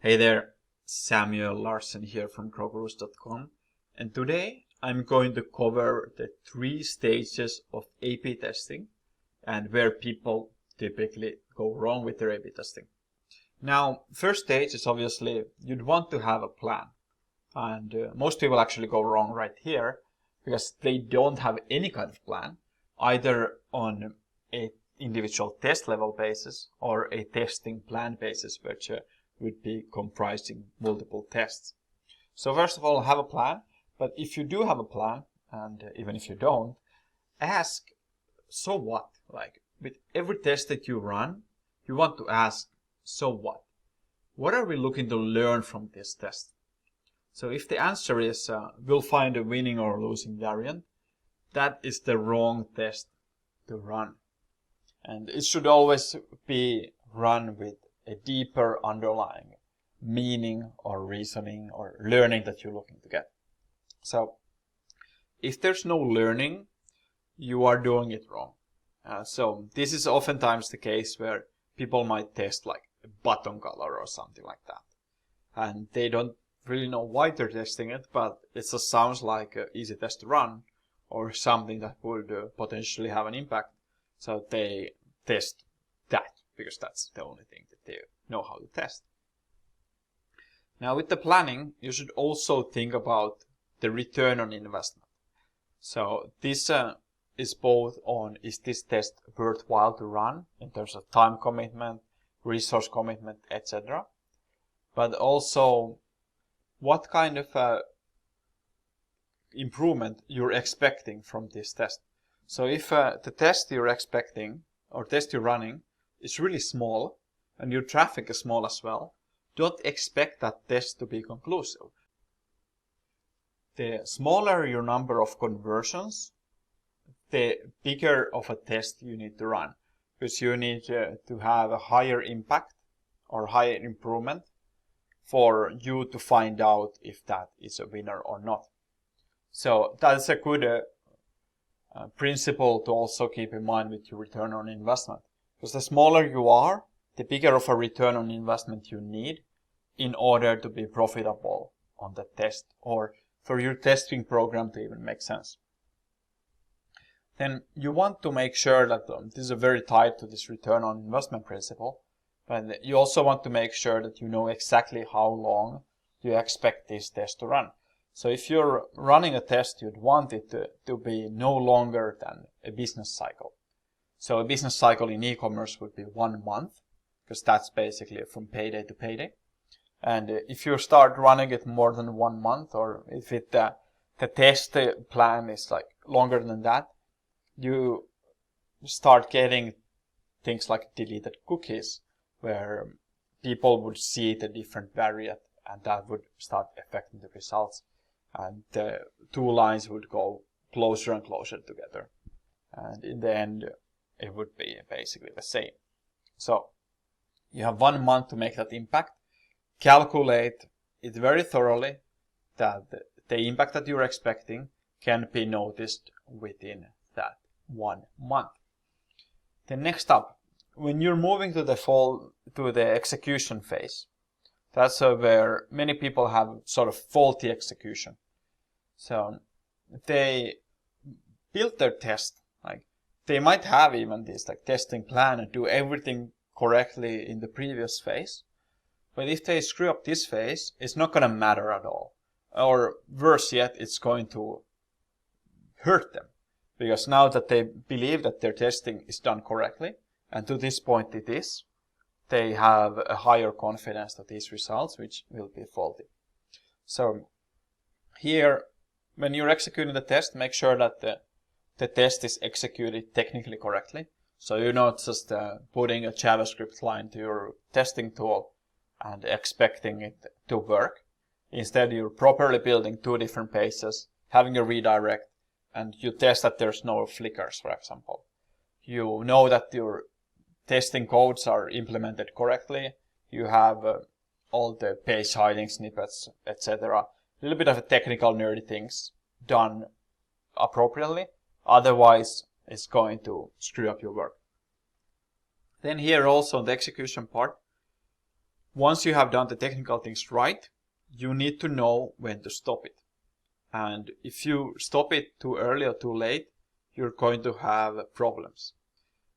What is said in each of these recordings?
Hey there, Samuel Larsen here from crogurus.com, and today I'm going to cover the 3 stages of A/B testing and where people typically go wrong with their A/B testing. Now, first stage is obviously you'd want to have a plan, and most people actually go wrong right here because they don't have any kind of plan, either on a individual test level basis or a testing plan basis, which would be comprising multiple tests. So first of all, have a plan, but if you do have a plan, and even if you don't, ask, so what? Like with every test that you run, you want to ask, so what? What are we looking to learn from this test? So if the answer is, we'll find a winning or losing variant, that is the wrong test to run. And it should always be run with a deeper underlying meaning or reasoning or learning that you're looking to get. So if there's no learning, you are doing it wrong. So this is oftentimes the case where people might test like a button color or something like that. And they don't really know why they're testing it, but it just sounds like an easy test to run or something that would potentially have an impact. So they test that because that's the only thing that they know how to test. Now with the planning, you should also think about the return on investment. So this is both on, is this test worthwhile to run in terms of time commitment, resource commitment, etc. But also what kind of improvement you're expecting from this test. So if the test you're expecting or test you're running is really small and your traffic is small as well, don't expect that test to be conclusive. The smaller your number of conversions, the bigger of a test you need to run, because you need to have a higher impact or higher improvement for you to find out if that is a winner or not. So that's a good principle to also keep in mind with your return on investment. Because the smaller you are, the bigger of a return on investment you need in order to be profitable on the test or for your testing program to even make sense. Then you want to make sure that this is very tied to this return on investment principle, but you also want to make sure that you know exactly how long you expect this test to run. So if you're running a test, you'd want it to be no longer than a business cycle. So a business cycle in e-commerce would be 1 month, because that's basically from payday to payday. And if you start running it more than 1 month, or if the test plan is like longer than that, you start getting things like deleted cookies, where people would see the different variant, and that would start affecting the results. And the 2 lines would go closer and closer together. And in the end, it would be basically the same. So you have 1 month to make that impact. Calculate it very thoroughly that the impact that you're expecting can be noticed within that 1 month. Then next up, when you're moving to the execution phase, that's where many people have sort of faulty execution. So they built their test, like they might have even this like testing plan and do everything correctly in the previous phase. But if they screw up this phase, it's not going to matter at all. Or worse yet, it's going to hurt them. Because now that they believe that their testing is done correctly, and to this point it is, they have a higher confidence that these results, which will be faulty. So here, when you're executing the test, make sure that the test is executed technically correctly. So you're not just putting a JavaScript line to your testing tool and expecting it to work. Instead, you're properly building 2 different pages, having a redirect, and you test that there's no flickers, for example. You know that your testing codes are implemented correctly. You have all the page hiding snippets, etc. A little bit of a technical nerdy things done appropriately. Otherwise, it's going to screw up your work. Then here also the execution part, once you have done the technical things right, you need to know when to stop it. And if you stop it too early or too late, you're going to have problems.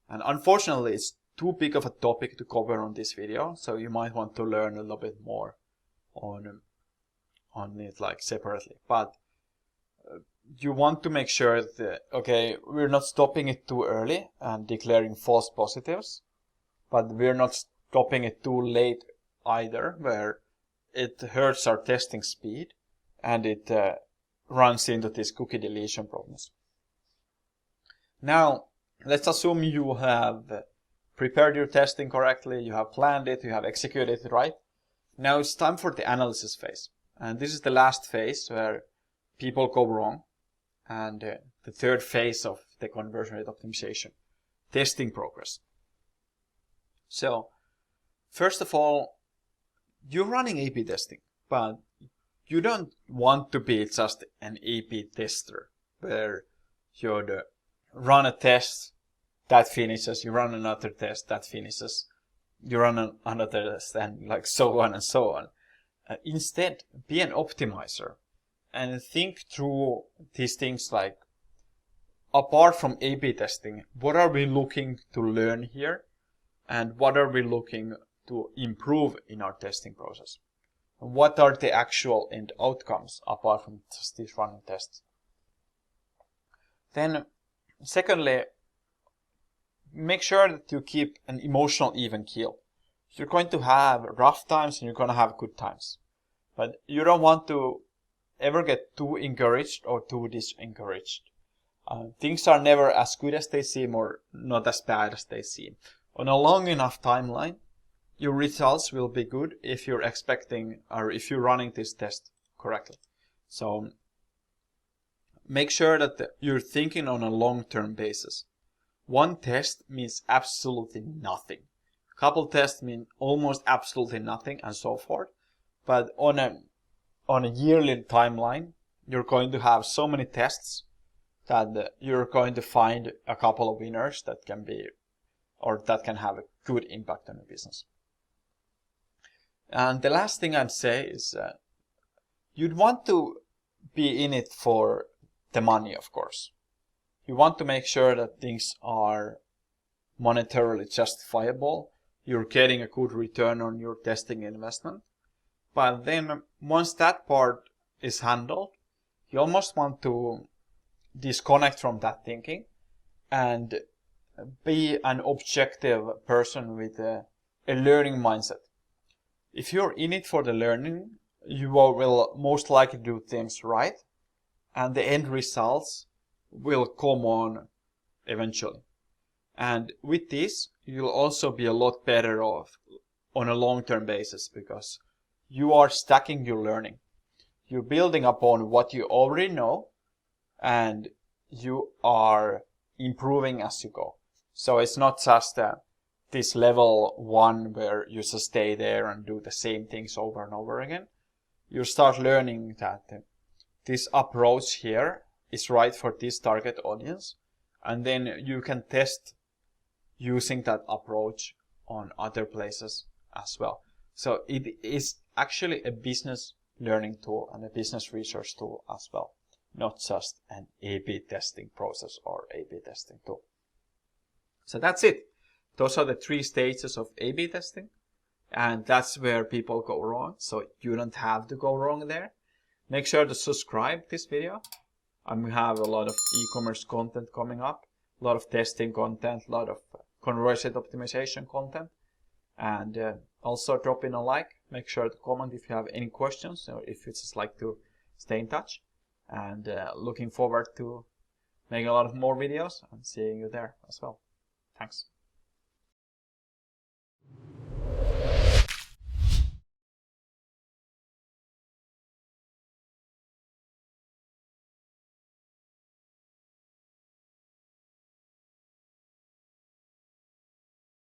And unfortunately, it's too big of a topic to cover on this video, so you might want to learn a little bit more on it like separately. But you want to make sure that, okay, we're not stopping it too early and declaring false positives, but we're not stopping it too late either, where it hurts our testing speed and it runs into these cookie deletion problems. Now, let's assume you have prepared your testing correctly, you have planned it, you have executed it right. Now it's time for the analysis phase. And this is the last phase where people go wrong. And the third phase of the conversion rate optimization, testing progress. So, first of all, you're running A/B testing, but you don't want to be just an A/B tester where you'd run a test that finishes, you run another test that finishes, you run another test, and like so on and so on. Instead, be an optimizer and think through these things like, apart from A/B testing, what are we looking to learn here? And what are we looking to improve in our testing process? What are the actual end outcomes apart from just these running tests? Then, secondly, make sure that you keep an emotional even keel. You're going to have rough times and you're going to have good times. But you don't want to ever get too encouraged or too disencouraged. Things are never as good as they seem or not as bad as they seem. On a long enough timeline, your results will be good if you're expecting or if you're running this test correctly. So make sure that you're thinking on a long-term basis. One test means absolutely nothing. A couple tests mean almost absolutely nothing, and so forth. But on a yearly timeline, you're going to have so many tests that you're going to find a couple of winners that can be, or that can have a good impact on your business. And the last thing I'd say is you'd want to be in it for the money, of course. You want to make sure that things are monetarily justifiable. You're getting a good return on your testing investment. But then once that part is handled, you almost want to disconnect from that thinking and be an objective person with a learning mindset. If you're in it for the learning, you will most likely do things right, and the end results will come on eventually. And with this, you'll also be a lot better off on a long-term basis because you are stacking your learning. You're building upon what you already know, and you are improving as you go. So it's not just this level 1 where you just stay there and do the same things over and over again. You start learning that this approach here is right for this target audience, and then you can test using that approach on other places as well. So it is actually a business learning tool and a business research tool as well, not just an A/B testing process or A/B testing tool. So that's it. Those are the 3 stages of A/B testing, and that's where people go wrong. So you don't have to go wrong there. Make sure to subscribe this video. And we have a lot of e-commerce content coming up, a lot of testing content, a lot of conversion rate optimization content. And also drop in a like. Make sure to comment if you have any questions or if you just like to stay in touch. And looking forward to making a lot of more videos and seeing you there as well. Thanks.